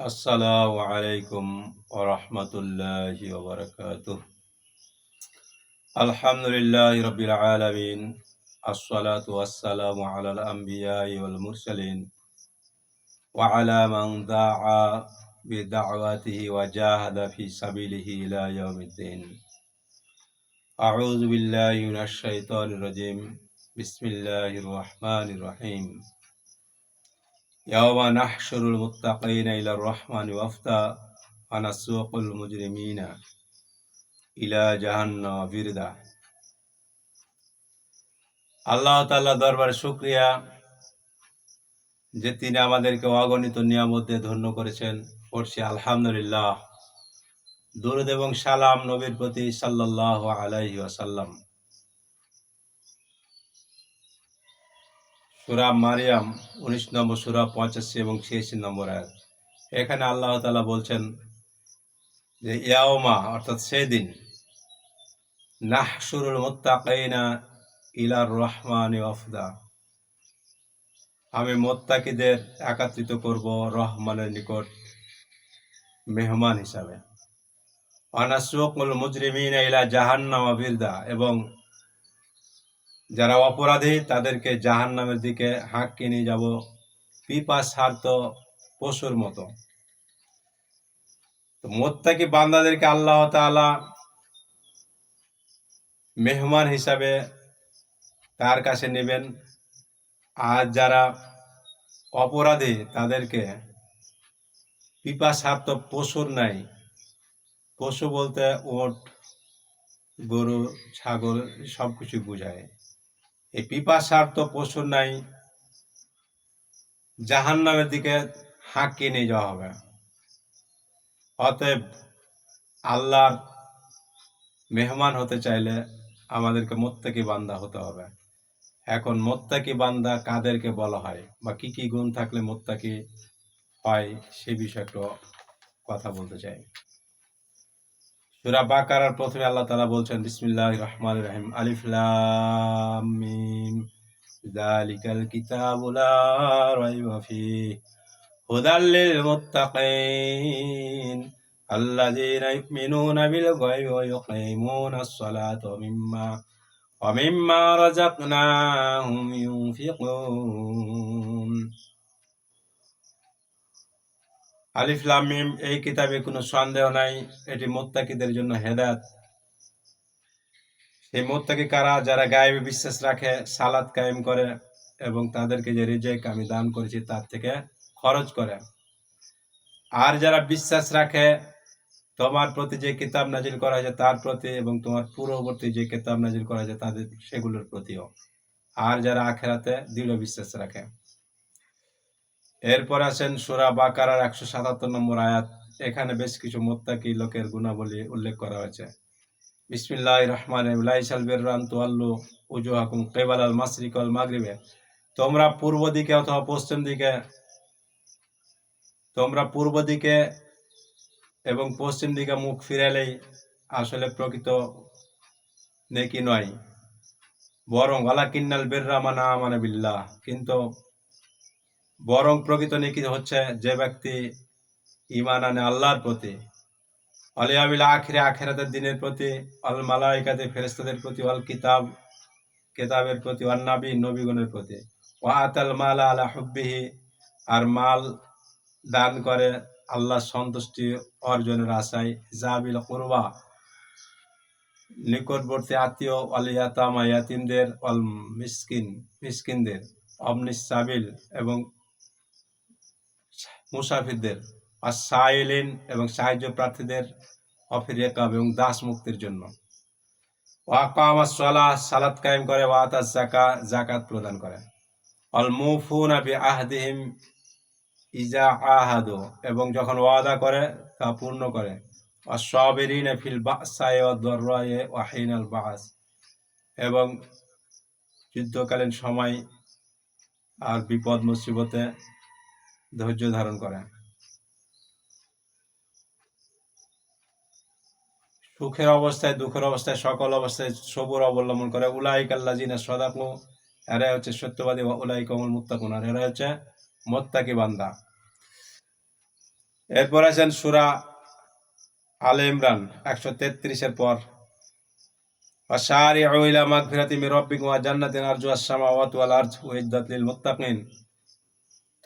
আসসালামু আলাইকুম ওয়া রাহমাতুল্লাহি ওয়া বারাকাতুহু। আলহামদুলিল্লাহি রাব্বিল আলামিন। আসসালাতু ওয়াসসালামু আলাল আমবিয়াই ওয়াল মুরসালিন ওয়া আলা মান দাআ বিদাওয়াতিহি ওয়া জাহাদা ফি সাবিলিহি ইলা ইয়াউমিদ্দিন। আউযু বিল্লাহি মিনাশ শাইতানির রাজীম। বিসমিল্লাহির রাহমানির রহিম। ইয়াওমা নাহশুরুল মুত্তাকিনা ইলার রাহমানি ওয়াফদা ওয়া নাসুকুল মুজরিমিনা ইলা জাহান্নাম বিরদা। আল্লাহ তাআলা দরবারে শুকরিয়া যে তিনি আমাদেরকে অগণিত নিয়ামত দিয়ে ধন্য করেছেন। পড়ছি আলহামদুলিল্লাহ। দরুদ এবং সালাম নবীর প্রতি সাল্লাল্লাহু আলাইহি ওয়াসাল্লাম। সূরা মারিয়াম 19 নম্বর সূরা 85 এবং 86 নম্বর আয়াত। এখানে আল্লাহ তাআলা বলছেন যে ইয়াওমা অর্থাৎ সেদিন নাহশুরুল মুত্তাকিনা ইলার রহমানি ওয়াফদা, আমি মুত্তাকিদের একত্রিত করব রহমানের নিকট মেহমান হিসাবে। ওয়ানাসুকুল মুজরিমিনা ইলা জাহান্নাম বিরদা, এবং যারা অপরাধী তাদেরকে জাহান্নামের দিকে হাঁকিয়ে নিয়ে যাব পিপাসার্ত পশুর মতো। তো মুত্তাকি বান্দাদেরকে আল্লাহ তাআলা মেহমান হিসাবে তার কাছে নেবেন, আর যারা অপরাধী তাদেরকে পিপাসার্ত পশুর নাই। পশু বলতে ওট, গরু, ছাগল সবকিছু বোঝায়। এই পিপাসার্ত পশুর নাই জাহান্নামের দিকে হাঁকিয়ে নিয়ে যাওয়া হবে। অতএব আল্লাহর মেহমান হতে চাইলে আমাদেরকে মুত্তাকি বান্দা হতে হবে। এখন মুত্তাকি বান্দা কাদেরকে বলা হয় বা কি কি গুণ থাকলে মুত্তাকি হয় সে বিষয়ে একটু কথা বলতে চাই। সূরা বাকারার প্রথমে আল্লাহ তাআলা বলছেন বিসমিল্লাহির রহমানির রহিম। আলিফ লাম মিম যালিকাল কিতাবু লা রাইবা ফীহি হুদাল লিল মুত্তাকিন আল্লাযীনা ইউমিনুনা বিল গায়বি ওয়া ইউকিমুনাস সালাতা ওয়া মিম্মা রাযাকনাহুম ইউনফিকুন। আলিফ লাম মিম, এই কিতাবে কোনো সন্দেহ নাই এটি মুত্তাকিদের জন্য হেদায়েত। এই মুত্তাকি কারা? যারা গায়েবে বিশ্বাস রাখে, সালাত কায়েম করে এবং তাদেরকে যে রিজিক আমি দান করেছি তার থেকে খরচ করে। আর যারা বিশ্বাস রাখে তোমার প্রতি যে কিতাব নাজিল করা হয়েছে তার প্রতি এবং তোমার পূর্ববর্তী যে কিতাব নাজিল করা হয়েছে তাদের সেগুলোর প্রতিও। আর যারা আখিরাতে দৃঢ় বিশ্বাস রাখে। এরপর আছেন সূরা বাকারার 177 নম্বর আয়াত। এখানে বেশ কিছু মুত্তাকি লোকের গুণাবলী উল্লেখ করা হয়েছে। বিসমিল্লাহির রহমানির রহিম। লাইসাল বিররা আন তুওয়াল্লু উজুহাকুম কিবালাল মাশরিকি ওয়াল মাগরিবি, তোমরা পূর্ব দিকে অথবা পশ্চিম দিকে, তোমরা পূর্ব দিকে এবং পশ্চিম দিকে মুখ ফিরালেই আসলে প্রকৃত নেকি নয়, বরং ওয়ালাকিন্নাল বিররা মান আমানা বিল্লাহ, কিন্তু বরং প্রকৃত নেকি হচ্ছে যে ব্যক্তি ঈমান আনে আল্লাহর প্রতি, ওয়াল ইয়াউমিল আখির, আখিরাতের দিনের প্রতি, ওয়াল মালাইকাতি, ফেরেশতাদের প্রতি, ওয়াল কিতাব, কিতাবের প্রতি, ওয়ান নবী, নবীগণের প্রতি, ওয়া আতাল মালা আলা হুব্বিহি, আর মাল দান করে আল্লাহর সন্তুষ্টি অর্জনের আশায়, যাবিল কুরবা, নিকটবর্তী আত্মীয়, ওয়াল ইয়াতামা, ইয়াতিমদের, ওয়াল মিসকিন, মিসকিনদের, অবনিস সাবিল এবং মুসাফিরদের, আর সাইলিন এবং সাহায্য প্রার্থীদের, অফির রিকাব এবং দাস মুক্তির জন্য, ওয়াকামাস সালাহ, সালাত কায়েম করে, ওয়াতাজ যাকা, যাকাত প্রদান করে, অল মুফুনা বিআহদিহিম ইজা আহাদু, এবং যখন ওয়াদা করে তা পূর্ণ করে, ওয়াসসাবিরিনা ফিল বাসাই ওয়াদ-দাররাই ওয়া হিনাল বাস, এবং যুদ্ধকালীন সময় আর বিপদ মুসিবতে ধৈর্য ধারণ করে। সুখের অবস্থায়, দুঃখের অবস্থায়, সকল অবস্থায় সবুর অবলম্বন করে। উলাইকাল্লাযিনা সাদাকু, এরা হচ্ছে সত্যবাদী, ওয়া উলাইকা হুমুল মুত্তাকুন, আর এরা হচ্ছে মুত্তাকি বান্দা। এরপর আছেন সূরা আলে ইমরান 133-এর পর, ওয়াসারিউ ইলা মাগফিরাতিম মির রাব্বিকুম ওয়া জান্নাতিন আরজুহাস সামাওয়াতু ওয়াল আরদ উইদ্দাত লিল মুত্তাকিন।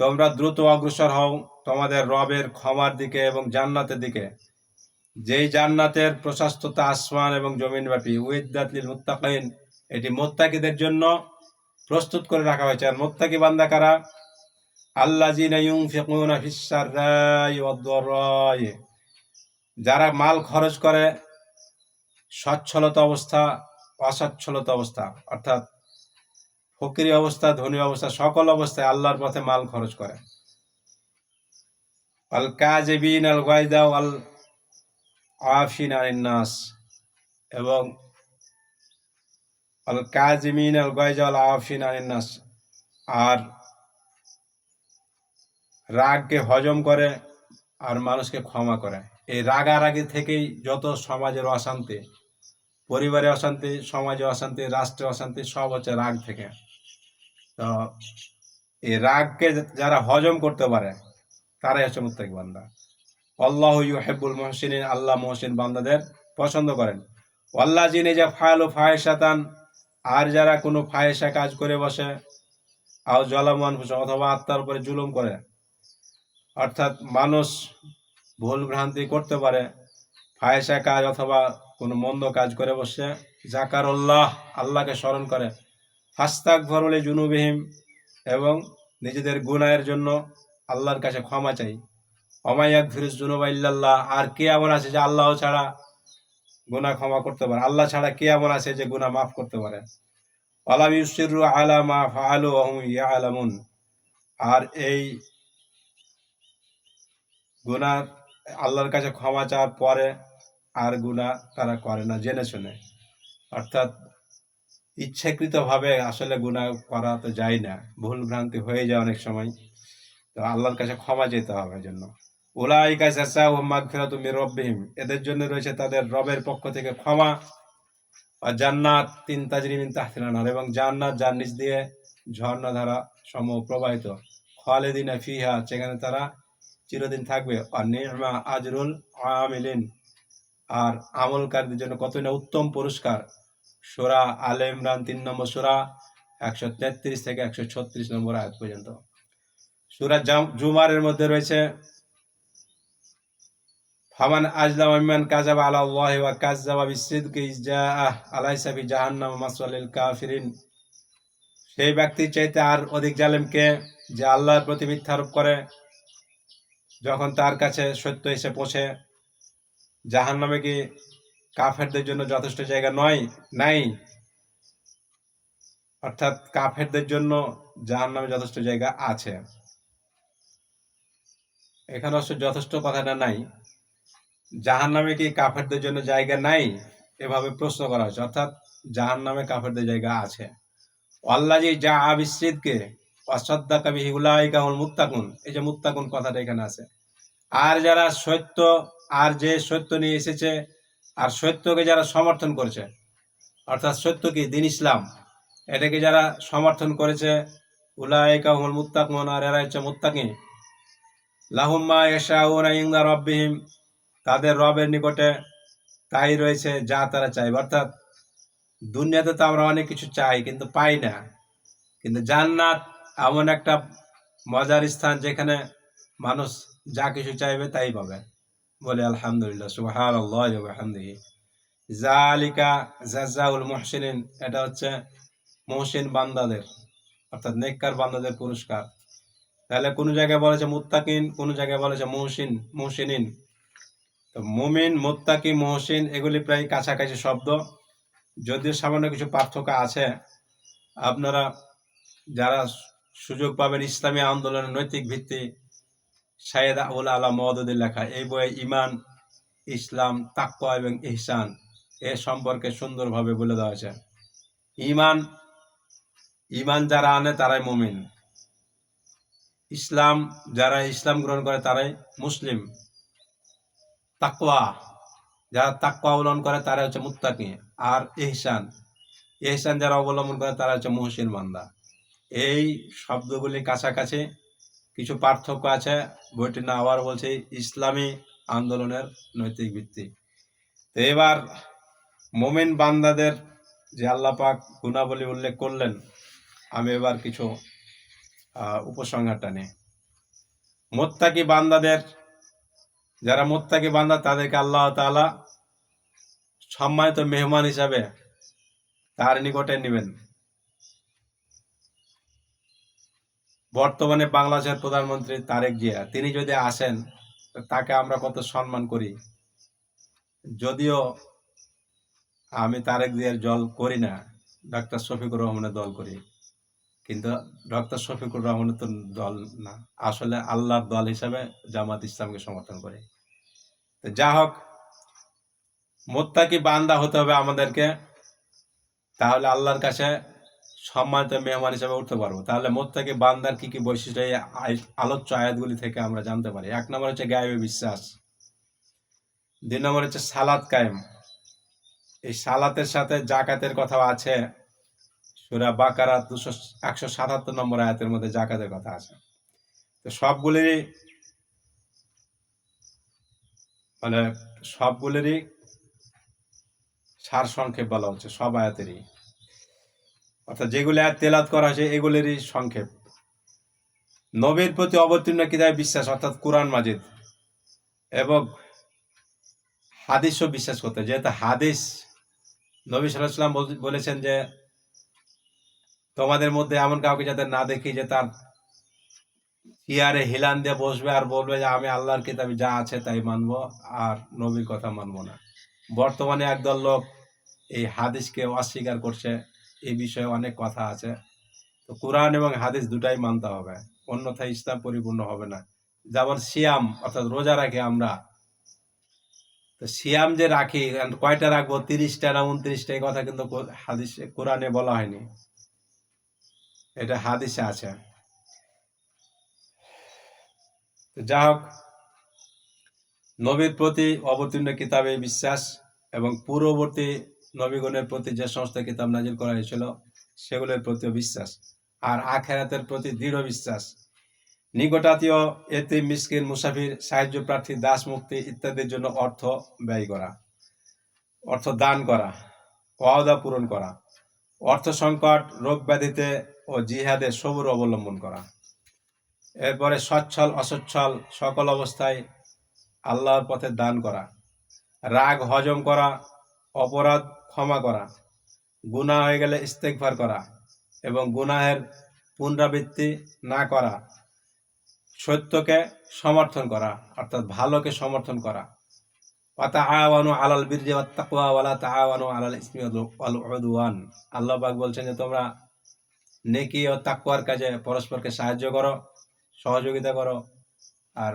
তোমরা দ্রুত অগ্রসর হও তোমাদের রবের ক্ষমার দিকে এবং জান্নাতের দিকে, যেই জান্নাতের প্রশস্ততা আসমান এবং জমিন ব্যাপী। উইদ্দাত লিল মুত্তাকিন, এটি মুত্তাকিদের জন্য প্রস্তুত করে রাখা হয়েছে। আর মুত্তাকি বান্দা কারা? আল্লাযিনা ইউনফিকুনা ফিস সাররাই ওয়াদ দাররাই, যারা মাল খরচ করে সচ্ছলতা অবস্থা, অসচ্ছলতা অবস্থা, অর্থাৎ ফকিরি অবস্থা, ধনী অবস্থা, সকল অবস্থায় আল্লাহর পথে মাল খরচ করে। আল কাযিবিন আল গায়দা ওয়াল আফিন আনিন নাস, এবং আল কাযিমিন আল গায়দা ওয়াল আফিন আনিন নাস, আর রাগকে হজম করে আর মানুষকে ক্ষমা করে। এই রাগারাগি থেকেই যত সমাজের অশান্তি, পরিবারে অশান্তি, সমাজে অশান্তি, রাষ্ট্রে অশান্তি, সব হচ্ছে রাগ থেকে। তো এই রাগকে যারা হজম করতে পারে তারাই হচ্ছে মুত্তাকি বান্দা। আল্লাহু ইউহিব্বুল মুহসিনিন, আল্লাহ মুহসিন বান্দাদের পছন্দ করেন। ওয়াল্লাযিনা ইয়াফআলু ফাহিশাতান, আর যারা কোনো ফাহিশা কাজ করে বসে, আও যালামু আনফুসাহুম, অথবা আত্মার উপরে জুলুম করে, অর্থাৎ মানুষ ভুল ভ্রান্তি করতে পারে, ফাহিশা কাজ অথবা কোনো মন্দ কাজ করে বসে, যাকারুল্লাহ, আল্লাহকে স্মরণ করে, ফাস্তাগফিরু লিযুনুবিহিম, এবং নিজেদের গুনাহের জন্য আল্লাহর কাছে ক্ষমা চাই। ওয়া মা ইয়াগফিরুয যুনুবা ইল্লাল্লাহ, আর কে এমন আছে যে আল্লাহ ছাড়া গুনাহ ক্ষমা করতে পারে? আল্লাহ ছাড়া কে এমন আছে যে গুনাহ মাফ করতে পারে? ওয়ালাম ইউসিররু আলা মা ফাআলু ওয়া হুম ইয়ালামুন, আর এই গুনাহ আল্লাহর কাছে ক্ষমা চাওয়ার পরে আর গুনাহ তারা করে না জেনে শুনে, অর্থাৎ ইচ্ছাকৃতভাবে আসলে গুনাহ করা তো যায় না, ভুল ভ্রান্তি হয়ে যায় অনেক সময়। তো আল্লাহর কাছে ক্ষমা চেতে হবে এজন্য। উলাইকা জাযাউহুম মাগফিরাতুম মির রাব্বিহিম, এদের জন্য রয়েছে তাদের রবের পক্ষ থেকে ক্ষমা, আর জান্নাতিন তাজরি মিন তাহতিহাল আনহার, এবং জান্নাত যার নিচ দিয়ে ঝর্ণাধারা সমূহ প্রবাহিত, খালিদিনা ফিহা, সেখানে তারা চিরদিন থাকবে। আর নি'মা আজরুল আমিলিন, আর আমলকারীদের জন্য কতই না উত্তম পুরস্কার। সূরা আলে ইমরান 3 নম্বর সূরা 133 থেকে 136 নম্বর আয়াত পর্যন্ত। সূরা জুমারের মধ্যে রয়েছে ফামান আজলামা মিম্মান কাযাবা আলা আল্লাহি ওয়া কাযযাবা বিসসিদকি ইয জাআহ আলাইসা ফি জাহান্নাম মাসওয়াল লিল কাফিরিন, সেই ব্যক্তির চাইতে আর অধিক জালেম কে, যে আল্লাহর প্রতি মিথ্যা আরোপ করে যখন তার কাছে সত্য এসে পৌঁছে। জাহান্নামে কি কাফেরদের জন্য যথেষ্ট জায়গা নয়? নাই, অর্থাৎ কাফেরদের জন্য জাহান্নামে যথেষ্ট জায়গা আছে। এখানে অবশ্য যথেষ্ট কথাটা নাই, জাহান্নামে কি কাফেরদের জন্য জায়গা নাই, এভাবে প্রশ্ন করা হয়েছে, অর্থাৎ জাহান্নামে কাফেরদের জায়গা আছে। আল্লাযী জাআ বিসসিদকি ওয়া সাদ্দাকা বিহি উলাইকা হুমুল মুত্তাকুন, এই যে মুত্তাকুন কথাটা এখানে আছে। আর যারা সত্য, আর যে সত্য নিয়ে এসেছে আর সত্যকে যারা সমর্থন করেছে, অর্থাৎ সত্য কি দ্বীন ইসলাম, এটাকে যারা সমর্থন করেছে, উলাইকা হুমুল মুত্তাকুন, আর এরা হচ্ছে মুত্তাকি। লাহুম মা ইয়াশাউনা ইনদা রাব্বিহিম, তাদের রবের নিকটে তাই রয়েছে যা তারা চাইবে। অর্থাৎ দুনিয়াতে তো আমরা অনেক কিছু চাই কিন্তু পাই না, কিন্তু জান্নাত এমন একটা মজার স্থান যেখানে মানুষ যা কিছু চাইবে তাই পাবে। বলে আলহামদুলিল্লাহ, সুবহানাল্লাহ ওয়া বিহামদিহি। যালিকা জাযাউল মুহসিনিন, এটা হচ্ছে মুহসিন বান্দাদের, অর্থাৎ নেককার বান্দাদের পুরস্কার। তাহলে কোন জায়গায় বলেছে মুত্তাকিন, কোন জায়গায় বলেছে মুহসিনিন। তো মুমিন, মুত্তাকি, মুহসিন এগুলি প্রায় কাছাকাছি শব্দ, যদিও সামান্য কিছু পার্থক্য আছে। আপনারা যারা সুযোগ পাবেন, ইসলামী আন্দোলনের নৈতিক ভিত্তি সাইয়েদ আবুল আলা মওদুদির লেখা এই বইয়ে ঈমান, ইসলাম, তাকওয়া এবং ইহসান এ সম্পর্কে সুন্দরভাবে বলে দেওয়া হয়েছে। ঈমান যারা আনে তারাই মুমিন, ইসলাম যারা ইসলাম গ্রহণ করে তারাই মুসলিম, তাকওয়া যারা তাকওয়া অবলম্বন করে তারা হচ্ছে মুত্তাকি, আর ইহসান যারা অবলম্বন করে তারা হচ্ছে মুহসিন বান্দা। এই শব্দগুলি কাছাকাছি, কিছু পার্থক্য আছে। বইটির নাম আবার বলছি ইসলামী আন্দোলনের নৈতিক ভিত্তি। তো এবার মুমিন বান্দাদের যে আল্লাহ পাক গুণাবলী উল্লেখ করলেন, আমি এবার কিছু উপসংহার টানি। মুত্তাকি বান্দাদের, যারা মুত্তাকি বান্দা তাদেরকে আল্লাহ তাআলা সম্মানিত মেহমান হিসাবে তার নিকটে নেবেন। বর্তমানে বাংলাদেশের প্রধানমন্ত্রী তারেক জিয়া, তিনি যদি আসেন তাকে আমরা কত সম্মান করি। যদিও আমি তারেক জিয়ার দল করি না, ডক্টর শফিকুর রহমানের দল করি, কিন্তু ডক্টর শফিকুর রহমানের তো দল না, আসলে আল্লাহর দল হিসাবে জামাত ইসলামকে সমর্থন করে। যা হোক, মুত্তাকি বান্দা হতে হবে আমাদেরকে, তাহলে আল্লাহর কাছে সম্মানিত মেহমান হিসেবে উঠতে পারবো। তাহলে মুত্তাকি বান্দার কি কি বৈশিষ্ট্য এই আলোচ্য আয়াতগুলি থেকে আমরা জানতে পারি। 1 নম্বর হচ্ছে গায়বে বিশ্বাস, 2 নম্বর হচ্ছে সালাত কায়েম। এই সালাতের সাথে জাকাতের কথাও আছে, সূরা বাকারা 177 নম্বর আয়াতের মধ্যে জাকাতের কথা আছে। তো সবগুলিরই সার সংক্ষেপ বলা হচ্ছে, সব আয়াতেরই, অর্থাৎ যেগুলি আয়াত তেলাওয়াত করা হয়েছে এগুলিরই সংক্ষেপ। নবীর প্রতি অবতীর্ণ কিতাবে বিশ্বাস, অর্থাৎ কুরআন মাজিদ, এবং হাদিসও বিশ্বাস করতে। যেহেতু হাদিস, নবী সাল্লাল্লাহু আলাইহি ওয়াসাল্লাম বলেছেন যে তোমাদের মধ্যে এমন কাউকে যাতে না দেখি যে তার চেয়ারে হিলান দিয়ে বসবে আর বলবে যে আমি আল্লাহর কিতাবে যা আছে তাই মানবো আর নবীর কথা মানবো না। বর্তমানে একদল লোক এই হাদিসকে অস্বীকার করছে, এই বিষয়ে অনেক কথা আছে। তো কোরআন এবং হাদিস দুটাই মানতে হবে, অন্যথায় ইসলাম পরিপূর্ণ হবে না। যেমন সিয়াম, অর্থাৎ রোজা রাখি আমরা, তো সিয়াম যে রাখি কয়টা রাখবো, 30টা না 29টা, এই কথা কিন্তু হাদিসে কোরআনে বলা হয়নি, এটা হাদিসে আছে। যা হোক, নবীর প্রতি অবতীর্ণ কিতাবে বিশ্বাস এবং পূর্ববর্তী নবীগণের প্রতি যে সমস্ত কিতাব নাজিল করা হয়েছিল সেগুলোর প্রতিও বিশ্বাস, আর আখিরাতের প্রতি দৃঢ় বিশ্বাস। নিকটাত্মীয়, এতিম, মিসকিন, মুসাফির, সাহায্য প্রার্থী, দাস মুক্তি ইত্যাদির জন্য অর্থ দান করা, ওয়াদা পূরণ করা, অর্থ সংকট, রোগ ব্যাধিতে ও জিহাদে সবুর অবলম্বন করা। এরপরে সচ্ছল অসচ্ছল সকল অবস্থায় আল্লাহর পথে দান করা, রাগ হজম করা, অপরাধ ক্ষমা করা, গুনাহ হয়ে গেলে ইস্তেগফার করা এবং গুনাহের পুনরাবৃত্তি না করা, সত্যকে সমর্থন করা, অর্থাৎ ভালোকে সমর্থন করা। ওয়াতাআওয়ানু আলাল বিররি ওয়াত তাকওয়া ওয়ালা তাআওয়ানু আলাল ইসমি ওয়াল উদওয়ান। আল্লাহ পাক বলছেন যে তোমরা নেকি ও তাকওয়ার কাজে পরস্পরকে সাহায্য করো, সহযোগিতা করো, আর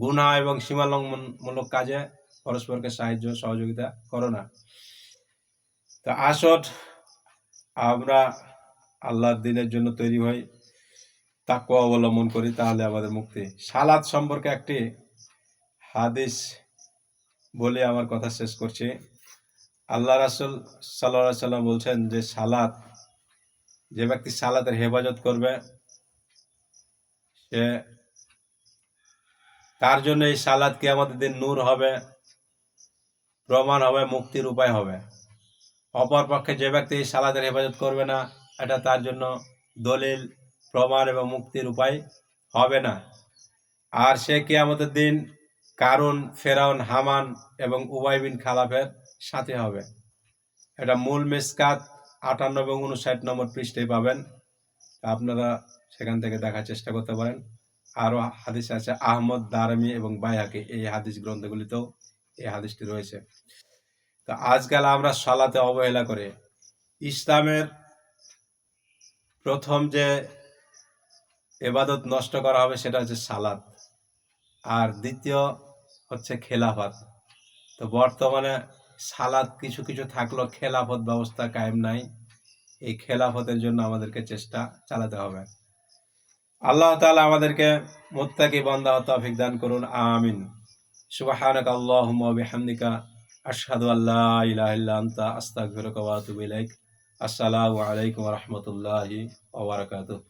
গুনাহ এবং সীমালঙ্ঘনমূলক কাজে পরস্পরকে সাহায্য সহযোগিতা করো না। তো আসট আমরা আল্লাহর দ্বীনের জন্য তৈরি হই, তাকওয়া অবলম্বন করি, তাহলে আমাদের মুক্তি। সালাত সম্পর্কে একটি হাদিস বলে আমার কথা শেষ করছি। আল্লাহ রাসূল সাল্লাল্লাহু আলাইহি সাল্লাম বলছেন যে যে ব্যক্তি সালাতের হেফাজত করবে সে, তার জন্য এই সালাত কিয়ামতের দিন নূর হবে, প্রমাণ হবে, মুক্তির উপায় হবে। অপরপক্ষে যে ব্যক্তি এই সালাতের হেফাজত করবে না, এটা তার জন্য দলিল, প্রমাণ এবং মুক্তির উপায় হবে না। আর সে কিয়ামতের দিন কারুন, ফেরাউন, হামান এবং উবাই বিন খালাফের সাথে হবে। এটা মূল মিসকাত 58 এবং 59 নম্বর পৃষ্ঠায় পাবেন, আপনারা সেখান থেকে দেখার চেষ্টা করতে পারেন। আরও হাদিস আছে আহমদ, দারমি এবং বাইহাকি, এই হাদিস গ্রন্থগুলিতেও এই হাদিসটি রয়েছে। তো আজকাল আমরা সালাতে অবহেলা করে, ইসলামের প্রথম যে ইবাদত নষ্ট করা হবে সেটা হচ্ছে সালাত, আর দ্বিতীয় হচ্ছে খেলাফত। তো বর্তমানে সালাত কিছু কিছু থাকলেও খেলাফত ব্যবস্থা কায়েম নাই। এই খেলাফতের জন্য আমাদেরকে চেষ্টা চালাতে হবে। আল্লাহ তাআলা আমাদেরকে মুত্তাকি বান্দা হওয়ার তৌফিক দান করুন, আমিন। সুবহানাকা আল্লাহুম্মা ওয়া বিহামদিকা আশহাদু আল্লা ইলাহা ইল্লা আনতা আস্তাগফিরুকা ওয়া আতুবু ইলাইক। আসসালামু আলাইকুম ওয়া রাহমাতুল্লাহি ওয়া বারাকাতুহু।